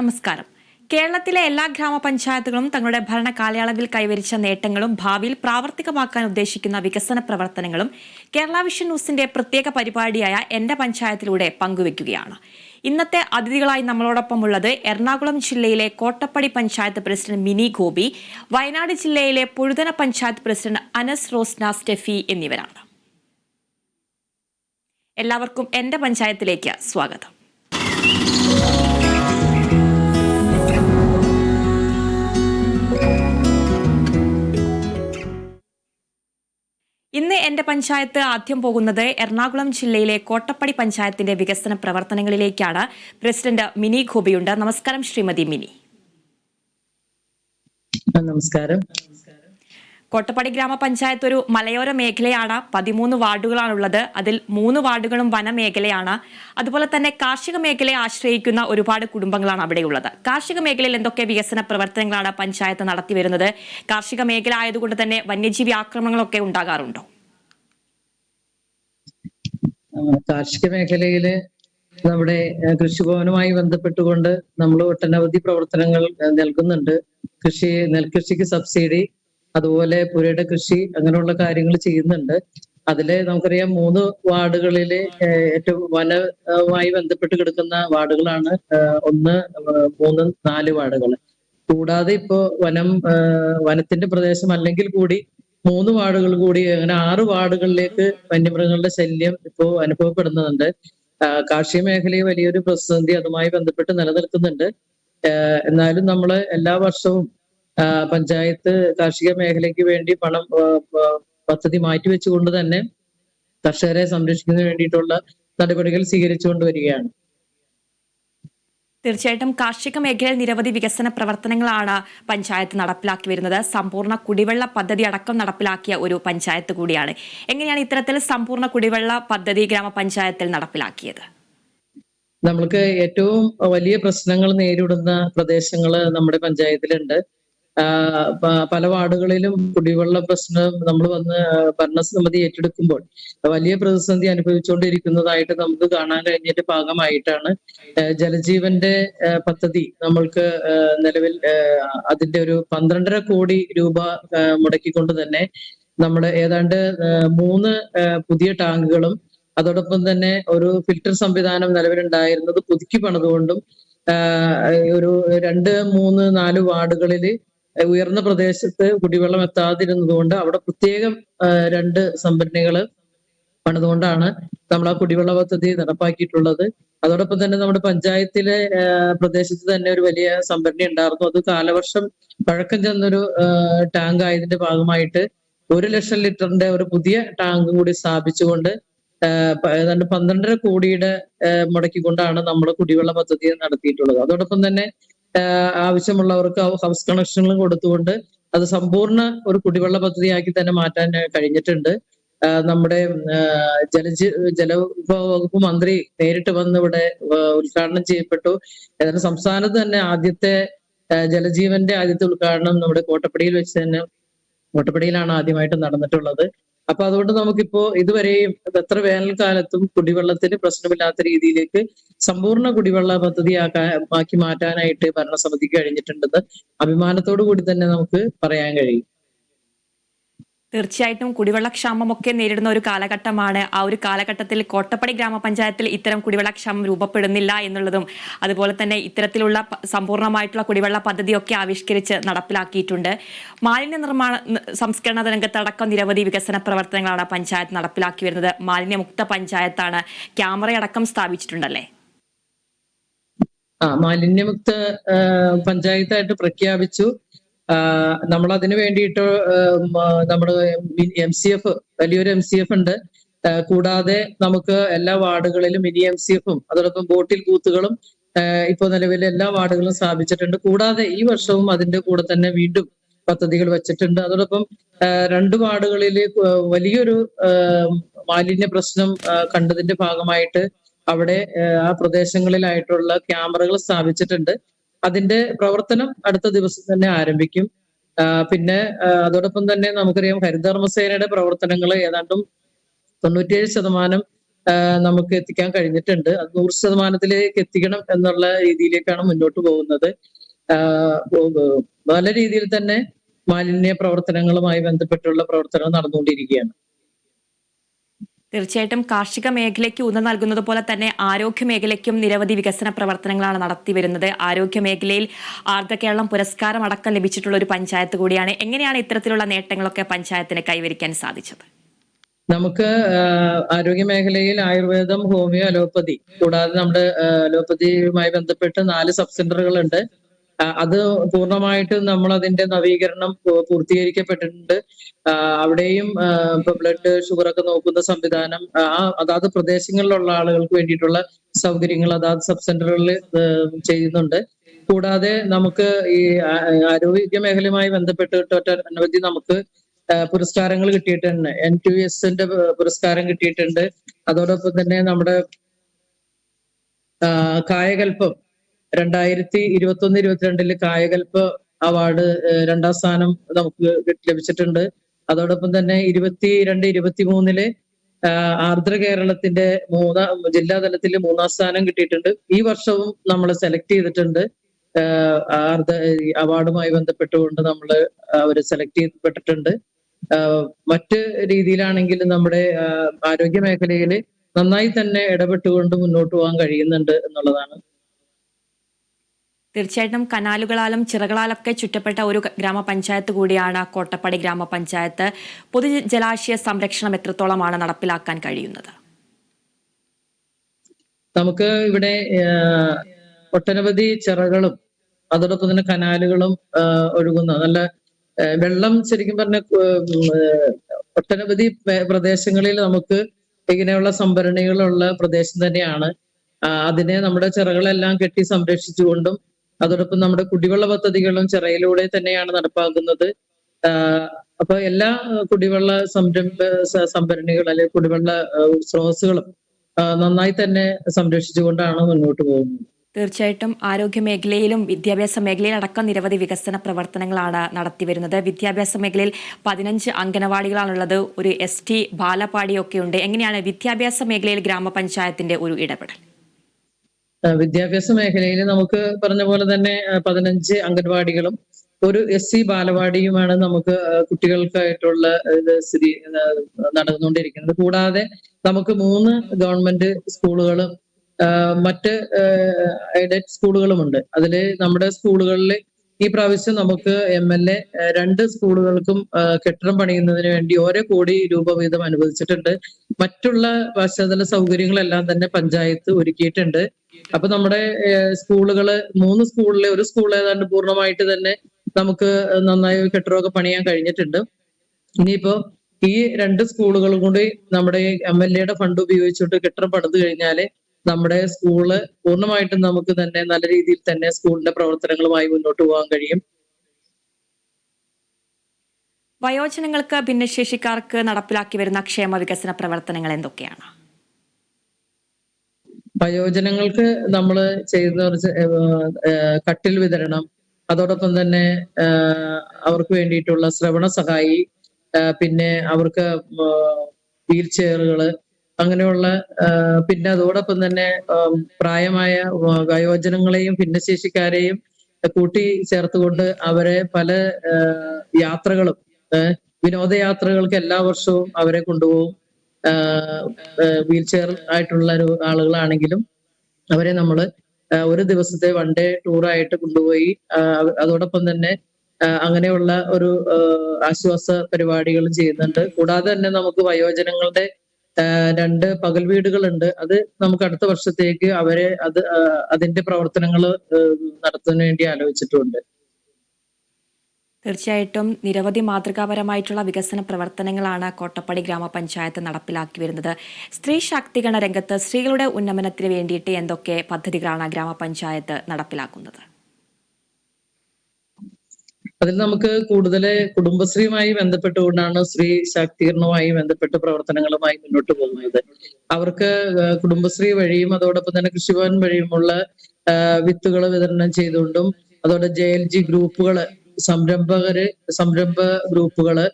നമസ്കാരം. കേരളത്തിലെ എല്ലാ ഗ്രാമപഞ്ചായത്തുകളും തങ്ങളുടെ ഭരണ കാലയളവിൽ കൈവരിച്ച നേട്ടങ്ങളും ഭാവിയിൽ പ്രാവർത്തികമാക്കാൻ ഉദ്ദേശിക്കുന്ന വികസന പ്രവർത്തനങ്ങളും കേരള വിഷൻ ന്യൂസിന്റെ പ്രത്യേക പരിപാടിയായ എന്റെ പഞ്ചായത്തിലൂടെ പങ്കുവയ്ക്കുകയാണ്. ഇന്നത്തെ അതിഥികളായി നമ്മളോടൊപ്പമുള്ളത് എറണാകുളം ജില്ലയിലെ കോട്ടപ്പടി പഞ്ചായത്ത് പ്രസിഡന്റ് മിനി ഗോപി, വയനാട് ജില്ലയിലെ പൊഴുതന പഞ്ചായത്ത് പ്രസിഡന്റ് അനസ് റോസ്ന സ്റ്റെഫി എന്നിവരാണ്. എല്ലാവർക്കും എന്റെ പഞ്ചായത്തിലേക്ക് സ്വാഗതം. ഇന്ന് എന്റെ പഞ്ചായത്ത് ആദ്യം പോകുന്നത് എറണാകുളം ജില്ലയിലെ കോട്ടപ്പടി പഞ്ചായത്തിന്റെ വികസന പ്രവർത്തനങ്ങളിലേക്കാണ്. President mini ഗോപിയുണ്ട്. നമസ്കാരം ശ്രീമതി മിനി. നമസ്കാരം. കോട്ടപ്പടി ഗ്രാമപഞ്ചായത്ത് ഒരു മലയോര മേഖലയാണ്. 13 വാർഡുകളാണുള്ളത്. അതിൽ 3 വാർഡുകളും വനമേഖലയാണ്. അതുപോലെ തന്നെ കാർഷിക മേഖലയെ ആശ്രയിക്കുന്ന ഒരുപാട് കുടുംബങ്ങളാണ് അവിടെയുള്ളത്. കാർഷിക മേഖലയിൽ എന്തൊക്കെ വികസന പ്രവർത്തനങ്ങളാണ് പഞ്ചായത്ത് നടത്തി വരുന്നത്? കാർഷിക മേഖല ആയതുകൊണ്ട് തന്നെ വന്യജീവി ആക്രമണങ്ങളൊക്കെ ഉണ്ടാകാറുണ്ടോ? കാർഷിക മേഖലയില് നമ്മുടെ കൃഷിഭവനുമായി ബന്ധപ്പെട്ടുകൊണ്ട് നമ്മൾ ഒട്ടനവധി പ്രവർത്തനങ്ങൾ നൽകുന്നുണ്ട്. നെൽകൃഷിക്ക് സബ്സിഡി, അതുപോലെ പുരയുടെ കൃഷി, അങ്ങനെയുള്ള കാര്യങ്ങൾ ചെയ്യുന്നുണ്ട്. അതില് നമുക്കറിയാം 3 വാർഡുകളില് ഏറ്റവും വനവുമായി ബന്ധപ്പെട്ട് കിടക്കുന്ന വാർഡുകളാണ് 1, 3, 4 വാർഡുകൾ. കൂടാതെ ഇപ്പോ വനത്തിന്റെ പ്രദേശം അല്ലെങ്കിൽ കൂടി 3 വാർഡുകൾ കൂടി അങ്ങനെ 6 വാർഡുകളിലേക്ക് വന്യമൃഗങ്ങളുടെ ശല്യം ഇപ്പോൾ അനുഭവപ്പെടുന്നുണ്ട്. കാർഷിക മേഖലയിൽ വലിയൊരു പ്രതിസന്ധി അതുമായി ബന്ധപ്പെട്ട് നിലനിൽക്കുന്നുണ്ട്. എന്നാലും നമ്മള് എല്ലാ വർഷവും പഞ്ചായത്ത് കാർഷിക മേഖലയ്ക്ക് വേണ്ടി പദ്ധതി മാറ്റിവെച്ചുകൊണ്ട് തന്നെ കർഷകരെ സംരക്ഷിക്കുന്നതിന് വേണ്ടിയിട്ടുള്ള നടപടികൾ സ്വീകരിച്ചുകൊണ്ട് വരികയാണ്. തീർച്ചയായിട്ടും കാർഷിക മേഖലയിൽ നിരവധി വികസന പ്രവർത്തനങ്ങളാണ് പഞ്ചായത്ത് നടപ്പിലാക്കി വരുന്നത്. സമ്പൂർണ്ണ കുടിവെള്ള പദ്ധതി അടക്കം നടപ്പിലാക്കിയ ഒരു പഞ്ചായത്ത് കൂടിയാണ്. എങ്ങനെയാണ് ഇത്തരത്തിൽ സമ്പൂർണ്ണ കുടിവെള്ള പദ്ധതി ഗ്രാമപഞ്ചായത്തിൽ നടപ്പിലാക്കിയത്? നമ്മൾക്ക് ഏറ്റവും വലിയ പ്രശ്നങ്ങൾ നേരിടുന്ന പ്രദേശങ്ങൾ നമ്മുടെ പഞ്ചായത്തിലുണ്ട്. പല വാർഡുകളിലും കുടിവെള്ള പ്രശ്നം നമ്മൾ വന്ന് ഭരണസമിതി ഏറ്റെടുക്കുമ്പോൾ വലിയ പ്രതിസന്ധി അനുഭവിച്ചുകൊണ്ടിരിക്കുന്നതായിട്ട് നമുക്ക് കാണാൻ കഴിഞ്ഞതിന്റെ ഭാഗമായിട്ടാണ് ജലജീവന്റെ പദ്ധതി നമ്മൾക്ക് നിലവിൽ അതിന്റെ ഒരു 12.5 കോടി രൂപ മുടക്കിക്കൊണ്ട് തന്നെ നമ്മുടെ ഏതാണ്ട് 3 പുതിയ ടാങ്കുകളും അതോടൊപ്പം തന്നെ ഒരു ഫിൽട്ടർ സംവിധാനം നിലവിലുണ്ടായിരുന്നത് പുതുക്കി പണിതുകൊണ്ടും ഒരു 2, 3, 4 വാർഡുകളിൽ ഉയർന്ന പ്രദേശത്ത് കുടിവെള്ളം എത്താതിരുന്നതുകൊണ്ട് അവിടെ പ്രത്യേകം 2 സംഭരണികൾ പണിതുകൊണ്ടാണ് നമ്മൾ ആ കുടിവെള്ള പദ്ധതി നടപ്പാക്കിയിട്ടുള്ളത്. അതോടൊപ്പം തന്നെ നമ്മുടെ പഞ്ചായത്തിലെ പ്രദേശത്ത് തന്നെ ഒരു വലിയ സംഭരണി ഉണ്ടായിരുന്നു. അത് കാലവർഷം പഴക്കം ചെന്നൊരു ടാങ്ക് ആയതിന്റെ ഭാഗമായിട്ട് 1 ലക്ഷം ലിറ്ററിന്റെ ഒരു പുതിയ ടാങ്ക് കൂടി സ്ഥാപിച്ചുകൊണ്ട് ഏതാണ്ട് 12.5 കോടിയുടെ മുടക്കിക്കൊണ്ടാണ് നമ്മൾ കുടിവെള്ള പദ്ധതി നടത്തിയിട്ടുള്ളത്. അതോടൊപ്പം തന്നെ ആവശ്യമുള്ളവർക്ക് ഹൗസ് കണക്ഷനുകളും കൊടുത്തുകൊണ്ട് അത് സമ്പൂർണ്ണ ഒരു കുടിവെള്ള പദ്ധതിയാക്കി തന്നെ മാറ്റാൻ കഴിഞ്ഞിട്ടുണ്ട്. നമ്മുടെ ജലവിഭവ വകുപ്പ് മന്ത്രി നേരിട്ട് വന്ന് ഇവിടെ ഉദ്ഘാടനം ചെയ്യപ്പെട്ടു. ഏതാണ്ട് സംസ്ഥാനത്ത് തന്നെ ആദ്യത്തെ ജലജീവന്റെ ആദ്യത്തെ ഉദ്ഘാടനം നമ്മുടെ കോട്ടപ്പടിയിലാണ് ആദ്യമായിട്ട് നടന്നിട്ടുള്ളത്. അപ്പൊ അതുകൊണ്ട് നമുക്കിപ്പോ ഇതുവരെയും എത്ര വേനൽക്കാലത്തും കുടിവെള്ളത്തിന് പ്രശ്നമില്ലാത്ത രീതിയിലേക്ക് സമ്പൂർണ്ണ കുടിവെള്ള പദ്ധതിയാക്കി മാറ്റാനായിട്ട് ഭരണസമിതിക്ക് കഴിഞ്ഞിട്ടുണ്ടെന്ന് അഭിമാനത്തോടു കൂടി തന്നെ നമുക്ക് പറയാൻ കഴിയും. തീർച്ചയായിട്ടും കുടിവെള്ളക്ഷാമമൊക്കെ നേരിടുന്ന ഒരു കാലഘട്ടമാണ്. ആ ഒരു കാലഘട്ടത്തിൽ കോട്ടപ്പടി ഗ്രാമപഞ്ചായത്തിൽ ഇത്തരം കുടിവെള്ളക്ഷാമം രൂപപ്പെടുന്നില്ല എന്നുള്ളതും അതുപോലെ തന്നെ ഇത്തരത്തിലുള്ള സമ്പൂർണ്ണമായിട്ടുള്ള കുടിവെള്ള പദ്ധതിയൊക്കെ ആവിഷ്കരിച്ച് നടപ്പിലാക്കിയിട്ടുണ്ട്. മാലിന്യ സംസ്കരണ രംഗത്തടക്കം നിരവധി വികസന പ്രവർത്തനങ്ങളാണ് പഞ്ചായത്ത് നടപ്പിലാക്കി വരുന്നത്. മാലിന്യമുക്ത പഞ്ചായത്താണ്. ക്യാമറയടക്കം സ്ഥാപിച്ചിട്ടുണ്ടല്ലേ? മാലിന്യമുക്ത പഞ്ചായത്തായിട്ട് പ്രഖ്യാപിച്ചു. നമ്മൾ അതിനു വേണ്ടിയിട്ട് നമ്മുടെ MCF വലിയൊരു MCF ഉണ്ട്. കൂടാതെ നമുക്ക് എല്ലാ വാർഡുകളിലും മിനി MCFും അതോടൊപ്പം ബോട്ടിൽ ബൂത്തുകളും ഇപ്പോൾ നിലവിൽ എല്ലാ വാർഡുകളും സ്ഥാപിച്ചിട്ടുണ്ട്. കൂടാതെ ഈ വർഷവും അതിന്റെ കൂടെ തന്നെ വീണ്ടും പദ്ധതികൾ വെച്ചിട്ടുണ്ട്. അതോടൊപ്പം 2 വാർഡുകളിൽ വലിയൊരു മാലിന്യ പ്രശ്നം കണ്ടതിന്റെ ഭാഗമായിട്ട് അവിടെ ആ പ്രദേശങ്ങളിലായിട്ടുള്ള ക്യാമറകൾ സ്ഥാപിച്ചിട്ടുണ്ട്. അതിന്റെ പ്രവർത്തനം അടുത്ത ദിവസം തന്നെ ആരംഭിക്കും. പിന്നെ അതോടൊപ്പം തന്നെ നമുക്കറിയാം ഹരിതകർമ്മസേനയുടെ പ്രവർത്തനങ്ങൾ ഏതാണ്ടും 97% നമുക്ക് എത്തിക്കാൻ കഴിഞ്ഞിട്ടുണ്ട്. അത് 100% എത്തിക്കണം എന്നുള്ള രീതിയിലേക്കാണ് മുന്നോട്ട് പോകുന്നത്. പല രീതിയിൽ തന്നെ മാലിന്യ പ്രവർത്തനങ്ങളുമായി ബന്ധപ്പെട്ടുള്ള പ്രവർത്തനങ്ങൾ നടന്നുകൊണ്ടിരിക്കുകയാണ്. തീർച്ചയായിട്ടും കാർഷിക മേഖലയ്ക്ക് ഊന്നൽ നൽകുന്നത് പോലെ തന്നെ ആരോഗ്യ മേഖലയ്ക്കും നിരവധി വികസന പ്രവർത്തനങ്ങളാണ് നടത്തിവരുന്നത്. ആരോഗ്യ മേഖലയിൽ ആർദ്ര കേരളം പുരസ്കാരം അടക്കം ലഭിച്ചിട്ടുള്ള ഒരു പഞ്ചായത്ത് കൂടിയാണ്. എങ്ങനെയാണ് ഇത്തരത്തിലുള്ള നേട്ടങ്ങളൊക്കെ പഞ്ചായത്തിന് കൈവരിക്കാൻ സാധിച്ചത്? നമുക്ക് ആരോഗ്യ മേഖലയിൽ ആയുർവേദം, ഹോമിയോ, അലോപ്പതി കൂടാതെ നമ്മുടെ അലോപ്പതിയുമായി ബന്ധപ്പെട്ട് 4 സബ് സെന്ററുകളുണ്ട്. അത് പൂർണ്ണമായിട്ടും നമ്മൾ അതിന്റെ നവീകരണം പൂർത്തീകരിക്കപ്പെട്ടിട്ടുണ്ട്. അവിടെയും ഇപ്പൊ ബ്ലഡ് ഷുഗർ ഒക്കെ നോക്കുന്ന സംവിധാനം അതാത് പ്രദേശങ്ങളിലുള്ള ആളുകൾക്ക് വേണ്ടിയിട്ടുള്ള സൗകര്യങ്ങൾ അതാത് സബ് സെന്ററുകളിൽ ചെയ്യുന്നുണ്ട്. കൂടാതെ നമുക്ക് ഈ ആരോഗ്യ മേഖലയുമായി ബന്ധപ്പെട്ട് അനവധി നമുക്ക് പുരസ്കാരങ്ങൾ കിട്ടിയിട്ടുണ്ട്. NQSന്റെ പുരസ്കാരം കിട്ടിയിട്ടുണ്ട്. അതോടൊപ്പം തന്നെ നമ്മുടെ കായകൽപ്പം 2021-22 കായകൽപ്പ അവാർഡ് 2ാം സ്ഥാനം നമുക്ക് ലഭിച്ചിട്ടുണ്ട്. അതോടൊപ്പം തന്നെ 22-23 ആർദ്ര കേരളത്തിന്റെ ജില്ലാതലത്തിൽ 3ാം സ്ഥാനം കിട്ടിയിട്ടുണ്ട്. ഈ വർഷവും നമ്മൾ സെലക്ട് ചെയ്തിട്ടുണ്ട്. ആർദ്ര അവാർഡുമായി ബന്ധപ്പെട്ടുകൊണ്ട് നമ്മൾ അവര് സെലക്ട് ചെയ്യപ്പെട്ടിട്ടുണ്ട്. മറ്റ് രീതിയിലാണെങ്കിൽ നമ്മുടെ ആരോഗ്യ മേഖലയിൽ നന്നായി തന്നെ ഇടപെട്ടുകൊണ്ട് മുന്നോട്ട് പോകാൻ കഴിയുന്നുണ്ട് എന്നുള്ളതാണ്. തീർച്ചയായിട്ടും കനാലുകളാലും ചിറകളാലൊക്കെ ചുറ്റപ്പെട്ട ഒരു ഗ്രാമപഞ്ചായത്ത് കൂടിയാണ് കോട്ടപ്പടി ഗ്രാമപഞ്ചായത്ത്. പൊതുജലാശയ സംരക്ഷണം എത്രത്തോളമാണ് നടപ്പിലാക്കാൻ കഴിയുന്നത്? നമുക്ക് ഇവിടെ ഒട്ടനവധി ചിറകളും അതോടൊപ്പം തന്നെ കനാലുകളും ഒഴുകുന്ന നല്ല വെള്ളം ശരിക്കും പറഞ്ഞ ഒട്ടനവധി പ്രദേശങ്ങളിൽ നമുക്ക് ഇങ്ങനെയുള്ള സംഭരണികളുള്ള പ്രദേശം തന്നെയാണ്. അതിനെ നമ്മുടെ ചിറകളെല്ലാം കെട്ടി സംരക്ഷിച്ചുകൊണ്ടും അതോടൊപ്പം നമ്മുടെ കുടിവെള്ള പദ്ധതികളും ചിറയിലൂടെ തന്നെയാണ് നടപ്പാക്കുന്നത്. അപ്പൊ എല്ലാ കുടിവെള്ള സംഭരണികൾ അല്ലെങ്കിൽ കുടിവെള്ള സ്രോതസ്സുകളും നന്നായി തന്നെ സംരക്ഷിച്ചുകൊണ്ടാണ് മുന്നോട്ട് പോകുന്നത്. തീർച്ചയായിട്ടും ആരോഗ്യ മേഖലയിലും വിദ്യാഭ്യാസ മേഖലയിൽ അടക്കം നിരവധി വികസന പ്രവർത്തനങ്ങളാണ് നടത്തിവരുന്നത്. വിദ്യാഭ്യാസ മേഖലയിൽ 15 അംഗനവാടികളാണുള്ളത്. ഒരു ST ബാലപാടിയൊക്കെ ഉണ്ട്. എങ്ങനെയാണ് വിദ്യാഭ്യാസ മേഖലയിൽ ഗ്രാമപഞ്ചായത്തിന്റെ ഒരു ഇടപെടൽ? വിദ്യാഭ്യാസ മേഖലയിൽ നമുക്ക് പറഞ്ഞ പോലെ തന്നെ 15 അംഗൻവാടികളും ഒരു SC ബാലവാടിയുമാണ് നമുക്ക് കുട്ടികൾക്കായിട്ടുള്ള സ്ഥിതി നടന്നുകൊണ്ടിരിക്കുന്നത്. കൂടാതെ നമുക്ക് 3 ഗവൺമെന്റ് സ്കൂളുകളും മറ്റ് എയ്ഡഡ് സ്കൂളുകളുമുണ്ട്. അതില് നമ്മുടെ സ്കൂളുകളിൽ ഈ പ്രാവശ്യം നമുക്ക് MLA 2 സ്കൂളുകൾക്കും കെട്ടിടം പണിയുന്നതിന് വേണ്ടി 1 കോടി രൂപ വീതം അനുവദിച്ചിട്ടുണ്ട്. മറ്റുള്ള പശ്ചാത്തല സൗകര്യങ്ങളെല്ലാം തന്നെ പഞ്ചായത്ത് ഒരുക്കിയിട്ടുണ്ട്. അപ്പൊ നമ്മുടെ സ്കൂളുകള് 3 സ്കൂളിലെ ഒരു സ്കൂൾ ഏതാണ്ട് പൂർണ്ണമായിട്ട് തന്നെ നമുക്ക് നന്നായി കെട്ടിടമൊക്കെ പണിയാൻ കഴിഞ്ഞിട്ടുണ്ട്. ഇനിയിപ്പോ ഈ 2 സ്കൂളുകളും കൂടി നമ്മുടെ MLAയുടെ ഫണ്ട് ഉപയോഗിച്ചിട്ട് കെട്ടിടം പണിത് കഴിഞ്ഞാല് നമ്മുടെ സ്കൂള് പൂർണ്ണമായിട്ടും നമുക്ക് തന്നെ നല്ല രീതിയിൽ തന്നെ സ്കൂളിന്റെ പ്രവർത്തനങ്ങളുമായി മുന്നോട്ട് പോകാൻ കഴിയും. വയോജനങ്ങൾക്ക് ഭിന്നശേഷിക്കാർക്ക് നടപ്പിലാക്കി വരുന്ന ക്ഷേമ വികസന പ്രവർത്തനങ്ങൾ എന്തൊക്കെയാണ്? വയോജനങ്ങൾക്ക് നമ്മൾ ചെയ്യുന്ന കട്ടിൽ വിതരണം, അതോടൊപ്പം തന്നെ അവർക്ക് വേണ്ടിയിട്ടുള്ള ശ്രവണ സഹായി, പിന്നെ അവർക്ക് വീൽ ചെയറുകള് അങ്ങനെയുള്ള പിന്നെ അതോടൊപ്പം തന്നെ പ്രായമായ വയോജനങ്ങളെയും ഭിന്നശേഷിക്കാരെയും കൂട്ടി ചേർത്തുകൊണ്ട് അവരെ പല യാത്രകളും വിനോദയാത്രകൾക്ക് എല്ലാ വർഷവും അവരെ കൊണ്ടുപോകും. വീൽ ചെയർ ആയിട്ടുള്ള ആളുകളാണെങ്കിലും അവരെ നമ്മൾ ഒരു ദിവസത്തെ 1 ഡേ ടൂറായിട്ട് കൊണ്ടുപോയി അതോടൊപ്പം തന്നെ അങ്ങനെയുള്ള ഒരു ആശ്വാസ പരിപാടികളും ചെയ്യുന്നുണ്ട്. കൂടാതെ തന്നെ നമുക്ക് വയോജനങ്ങളുടെ 2 പകൽ വീടുകളുണ്ട്. അത് നമുക്ക് അടുത്ത വർഷത്തേക്ക് അവരെ അതിന്റെ പ്രവർത്തനങ്ങൾ നടത്തുന്നതിന് വേണ്ടി ആലോചിച്ചിട്ടുണ്ട്. തീർച്ചയായിട്ടും നിരവധി മാതൃകാപരമായിട്ടുള്ള വികസന പ്രവർത്തനങ്ങളാണ് കോട്ടപ്പടി ഗ്രാമപഞ്ചായത്ത് നടപ്പിലാക്കി വരുന്നത്. സ്ത്രീ ശാക്തീകരണ രംഗത്ത് സ്ത്രീകളുടെ ഉന്നമനത്തിന് വേണ്ടിയിട്ട് എന്തൊക്കെ പദ്ധതികളാണ് ഗ്രാമപഞ്ചായത്ത് നടപ്പിലാക്കുന്നത്? അതിൽ നമുക്ക് കൂടുതൽ കുടുംബശ്രീയുമായി ബന്ധപ്പെട്ടുകൊണ്ടാണ് സ്ത്രീ ശാക്തീകരണവുമായി ബന്ധപ്പെട്ട് പ്രവർത്തനങ്ങളുമായി മുന്നോട്ട് പോകുന്നത്. അവർക്ക് കുടുംബശ്രീ വഴിയും അതോടൊപ്പം തന്നെ കൃഷിഭവൻ വഴിയുമുള്ള വിത്തുകൾ വിതരണം ചെയ്തുകൊണ്ടും അതോടെ JLG ഗ്രൂപ്പുകൾ സംരംഭ ഗ്രൂപ്പുകള്,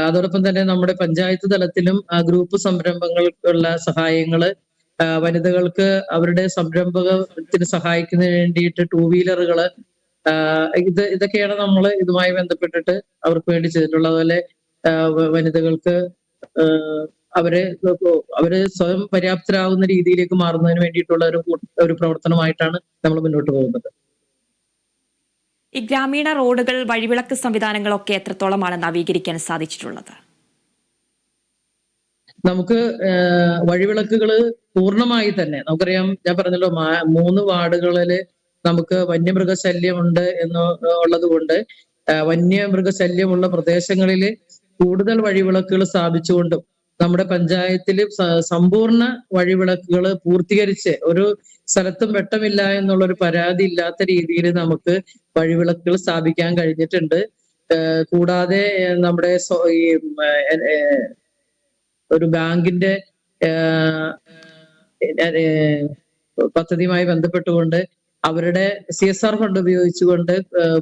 അതോടൊപ്പം തന്നെ നമ്മുടെ പഞ്ചായത്ത് തലത്തിലും ഗ്രൂപ്പ് സംരംഭങ്ങൾക്കുള്ള സഹായങ്ങള്, വനിതകൾക്ക് അവരുടെ സംരംഭകത്തിന് സഹായിക്കുന്നതിന് വേണ്ടിയിട്ട് 2 വീലറുകള്, ഇതൊക്കെയാണ് നമ്മൾ ഇതുമായി ബന്ധപ്പെട്ടിട്ട് അവർക്ക് വേണ്ടി ചെയ്തിട്ടുള്ളത്. അതുപോലെ വനിതകൾക്ക് അവരെ അവര് സ്വയം പര്യാപ്തരാകുന്ന രീതിയിലേക്ക് മാറുന്നതിന് വേണ്ടിയിട്ടുള്ള ഒരു പ്രവർത്തനമായിട്ടാണ് നമ്മൾ മുന്നോട്ട് പോകുന്നത്. ഈ ഗ്രാമീണ റോഡുകൾ, വഴിവിളക്ക് സംവിധാനങ്ങളൊക്കെ എത്രത്തോളമാണ് നവീകരിക്കാൻ സാധിച്ചിട്ടുള്ളത്? നമുക്ക് വഴിവിളക്കുകള് പൂർണ്ണമായി തന്നെ നമുക്കറിയാം, ഞാൻ പറഞ്ഞല്ലോ 3 വാർഡുകളില് നമുക്ക് വന്യമൃഗശല്യമുണ്ട് എന്നുള്ളത് കൊണ്ട് വന്യമൃഗശല്യമുള്ള പ്രദേശങ്ങളിൽ കൂടുതൽ വഴിവിളക്കുകൾ സ്ഥാപിച്ചുകൊണ്ടും നമ്മുടെ പഞ്ചായത്തിൽ സമ്പൂർണ്ണ വഴിവിളക്കുകൾ പൂർത്തീകരിച്ച് ഒരു സ്ഥലത്തും വെട്ടമില്ല എന്നുള്ളൊരു പരാതി ഇല്ലാത്ത രീതിയിൽ നമുക്ക് വഴിവിളക്കുകൾ സ്ഥാപിക്കാൻ കഴിഞ്ഞിട്ടുണ്ട്. കൂടാതെ നമ്മുടെ ഈ ഒരു ബാങ്കിന്റെ പദ്ധതിയുമായി ബന്ധപ്പെട്ടുകൊണ്ട് അവരുടെ CSR ഫണ്ട് ഉപയോഗിച്ചുകൊണ്ട്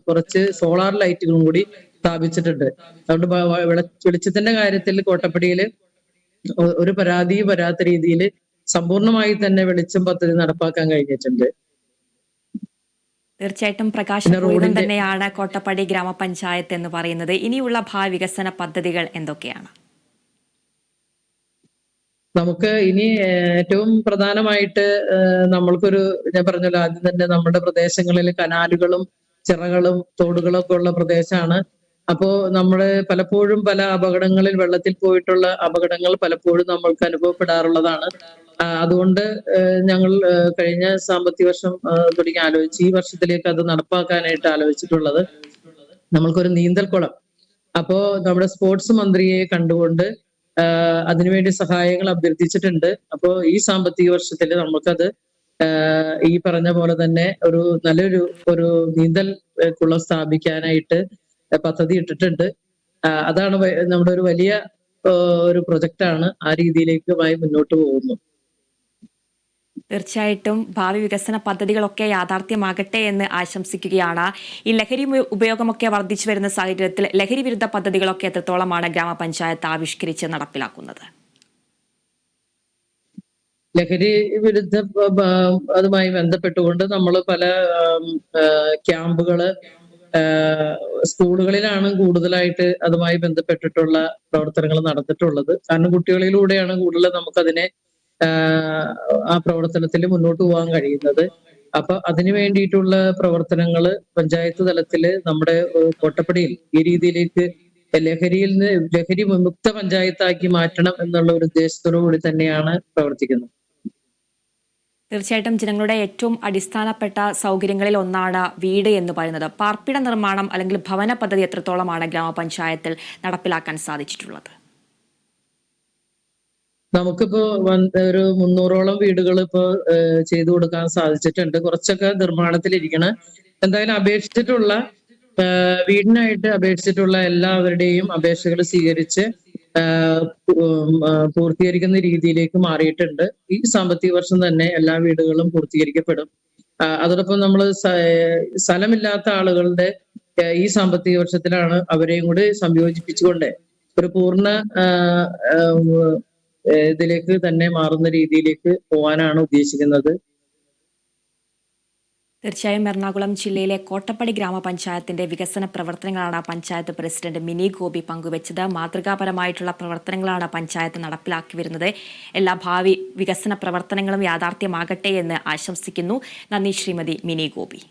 കുറച്ച് സോളാർ ലൈറ്റുകളും കൂടി സ്ഥാപിച്ചിട്ടുണ്ട്. അതുകൊണ്ട് വെളിച്ചത്തിന്റെ കാര്യത്തിൽ കോട്ടപ്പടിയിൽ ഒരു പരാതിയും വരാത്ത രീതിയിൽ സമ്പൂർണമായി തന്നെ വെളിച്ചം പദ്ധതി നടപ്പാക്കാൻ കഴിഞ്ഞിട്ടുണ്ട്. തീർച്ചയായിട്ടും പ്രകാശം തന്നെയാണ് കോട്ടപ്പടി ഗ്രാമപഞ്ചായത്ത് എന്ന് പറയുന്നത്. ഇനിയുള്ള ഭാവി വികസന പദ്ധതികൾ എന്തൊക്കെയാണ്? നമുക്ക് ഇനി ഏറ്റവും പ്രധാനമായിട്ട് ഞാൻ പറഞ്ഞല്ലോ ആദ്യം തന്നെ, നമ്മുടെ പ്രദേശങ്ങളിൽ കനാലുകളും ചിറകളും തോടുകളും ഒക്കെ ഉള്ള പ്രദേശമാണ്. അപ്പോ നമ്മള് പലപ്പോഴും പല അപകടങ്ങളിൽ, വെള്ളത്തിൽ പോയിട്ടുള്ള അപകടങ്ങൾ പലപ്പോഴും നമ്മൾക്ക് അനുഭവപ്പെടാറുള്ളതാണ്. അതുകൊണ്ട് ഞങ്ങൾ കഴിഞ്ഞ സാമ്പത്തിക വർഷം തുടങ്ങി ആലോചിച്ച് ഈ വർഷത്തിലേക്ക് അത് നടപ്പാക്കാനായിട്ട് ആലോചിച്ചിട്ടുള്ളത് നമ്മൾക്കൊരു നീന്തൽക്കുളം. അപ്പോ നമ്മുടെ സ്പോർട്സ് മന്ത്രിയെ കണ്ടുകൊണ്ട് അതിനുവേണ്ടി സഹായങ്ങൾ അഭ്യർത്ഥിച്ചിട്ടുണ്ട്. അപ്പോ ഈ സാമ്പത്തിക വർഷത്തിൽ നമുക്കത് ഈ പറഞ്ഞ പോലെ തന്നെ ഒരു നീന്തൽ കുളം സ്ഥാപിക്കാനായിട്ട് പദ്ധതി ഇട്ടിട്ടുണ്ട്. അതാണ് നമ്മുടെ ഒരു വലിയ ഒരു പ്രൊജക്റ്റാണ്. ആ രീതിയിലേക്കുമായി മുന്നോട്ട് പോകുന്നു. തീർച്ചയായിട്ടും ഭാവി വികസന പദ്ധതികളൊക്കെ യാഥാർത്ഥ്യമാകട്ടെ എന്ന് ആശംസിക്കുകയാണ്. ഈ ലഹരി ഉപയോഗമൊക്കെ വർദ്ധിച്ചു വരുന്ന സാഹചര്യത്തിൽ ലഹരി വിരുദ്ധ പദ്ധതികളൊക്കെ എത്രത്തോളമാണ് ഗ്രാമപഞ്ചായത്ത് ആവിഷ്കരിച്ച് നടപ്പിലാക്കുന്നത്? ലഹരി വിരുദ്ധ അതുമായി ബന്ധപ്പെട്ടുകൊണ്ട് നമ്മൾ പല ക്യാമ്പുകള് സ്കൂളുകളിലാണ് കൂടുതലായിട്ട് അതുമായി ബന്ധപ്പെട്ടിട്ടുള്ള പ്രവർത്തനങ്ങൾ നടന്നിട്ടുള്ളത്. കാരണം കുട്ടികളിലൂടെയാണ് കൂടുതൽ നമുക്കതിനെ ആ പ്രവർത്തനത്തിൽ മുന്നോട്ട് പോകാൻ കഴിയുന്നത്. അപ്പൊ അതിനു വേണ്ടിയിട്ടുള്ള പ്രവർത്തനങ്ങൾ പഞ്ചായത്ത് തലത്തിൽ നമ്മുടെ കോട്ടപ്പടിയിൽ ഈ രീതിയിലേക്ക് ലഹരി വിമുക്ത പഞ്ചായത്താക്കി മാറ്റണം എന്നുള്ള ഒരു ഉദ്ദേശത്തോടു കൂടി തന്നെയാണ് പ്രവർത്തിക്കുന്നത്. തീർച്ചയായിട്ടും ജനങ്ങളുടെ ഏറ്റവും അടിസ്ഥാനപ്പെട്ട സൗകര്യങ്ങളിൽ ഒന്നാണ് വീട് എന്ന് പറയുന്നത്. പാർപ്പിട നിർമ്മാണം അല്ലെങ്കിൽ ഭവന പദ്ധതി എത്രത്തോളമാണ് ഗ്രാമപഞ്ചായത്തിൽ നടപ്പിലാക്കാൻ സാധിച്ചിട്ടുള്ളത്? നമുക്കിപ്പോ ഒരു 300ഓളം വീടുകൾ ഇപ്പോ ചെയ്തു കൊടുക്കാൻ സാധിച്ചിട്ടുണ്ട്. കുറച്ചൊക്കെ നിർമ്മാണത്തിലിരിക്കണം. എന്തായാലും വീടിനായിട്ട് അപേക്ഷിച്ചിട്ടുള്ള എല്ലാവരുടെയും അപേക്ഷകൾ സ്വീകരിച്ച് പൂർത്തീകരിക്കുന്ന രീതിയിലേക്ക് മാറിയിട്ടുണ്ട്. ഈ സാമ്പത്തിക വർഷം തന്നെ എല്ലാ വീടുകളും പൂർത്തീകരിക്കപ്പെടും. അതോടൊപ്പം നമ്മൾ സ്ഥലമില്ലാത്ത ആളുകളുടെ ഈ സാമ്പത്തിക വർഷത്തിലാണ് അവരെയും കൂടി സംയോജിപ്പിച്ചുകൊണ്ട് ഒരു പൂർണ്ണ ഇതിലേക്ക് തന്നെ മാറുന്ന രീതിയിലേക്ക് പോകാനാണ് ഉദ്ദേശിക്കുന്നത്. തീർച്ചയായും എറണാകുളം ജില്ലയിലെ കോട്ടപ്പടി ഗ്രാമപഞ്ചായത്തിന്റെ വികസന പ്രവർത്തനങ്ങളാണ് പഞ്ചായത്ത് പ്രസിഡന്റ് മിനി ഗോപി പങ്കുവച്ചത്. മാതൃകാപരമായിട്ടുള്ള പ്രവർത്തനങ്ങളാണ് പഞ്ചായത്ത് നടപ്പിലാക്കി വരുന്നത്. എല്ലാ ഭാവി വികസന പ്രവർത്തനങ്ങളും യാഥാർത്ഥ്യമാകട്ടെ എന്ന് ആശംസിക്കുന്നു. നന്ദി ശ്രീമതി മിനി ഗോപി.